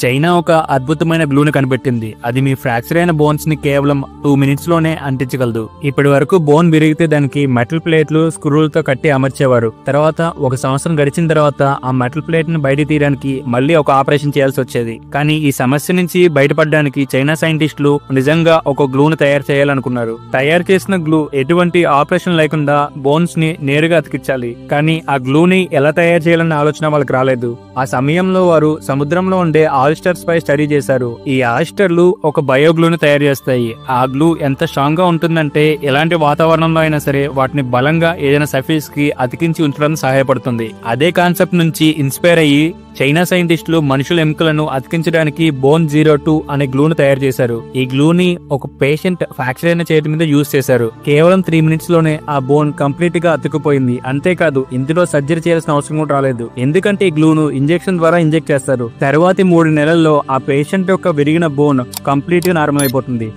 China ఒక అద్భుతమైన గ్లూని కనిపెట్టింది. అది మీ ఫ్రాక్చర్ అయిన బోన్స్ ని కేవలం 2 minutes లోనే అంటించగలదు. ఇప్పటి వరకు బోన్ విరిగితే దానికి మెటల్ ప్లేట్లు స్క్రూలతో కట్టి అమర్చేవారు. తర్వాత 1 సంవత్సరం గడిచిన తర్వాత ఆ మెటల్ ప్లేట్ ని బయట తీయడానికి మళ్ళీ ఒక ఆపరేషన్ చేయాల్సి వచ్చేది. కానీ ఈ సమస్య నుంచి బయటపడడానికి చైనా సైంటిస్టులు నిజంగా ఒక గ్లూను తయారు చేయాలనుకున్నారు. తయారు చేసిన గ్లూ ఎటువంటి ఆపరేషన్ లేకుండా బోన్స్ ని నేరుగా అతికించాలి. కానీ ఆ గ్లూని ఎలా తయారు చేయాలన్న ఆలోచన వాళ్ళకి రాలేదు. ఆ సమయంలో వారు సముద్రంలో ఉండే ఆయిస్టర్స్ పై స్టడీ చేశారు. ఈ ఆయిస్టర్లు ఒక బయోగ్లూని తయారు చేస్తాయి. ఆ గ్లూ ఎంత స్ట్రాంగ్ గా ఉంటుందంటే ఎలాంటి వాతావరణంలో అయినా సరే వాటిని బలంగా ఏదైనా సర్ఫేస్ కి అతికించి ఉంచడానికి సహాయపడుతుంది. అదే కాన్సెప్ట్ నుంచి ఇన్స్పైర్ అయ్యి చైనా సైంటిస్టులు మనుషుల ఎముకలను అతికించడానికి బోన్ 02 అనే గ్లూను తయారు చేశారు. ఈ గ్లూని ఒక పేషెంట్ ఫ్రాక్చర్ అయిన చేతి మీద యూజ్ చేశారు. కేవలం 3 minutes లోనే ఆ బోన్ కంప్లీట్ గా అతుక్కుపోయింది. అంతేకాదు ఇందులో సర్జరీ చేయాల్సిన అవసరం కూడా రాలేదు. ఎందుకంటే ఈ గ్లూను ఇంజెక్షన్ ద్వారా ఇంజెక్ట్ చేస్తారు. తర్వాతి 3 నెలల్లో ఆ పేషెంట్ యొక్క విరిగిన బోన్ కంప్లీట్ గా నార్మల్ అయిపోతుంది.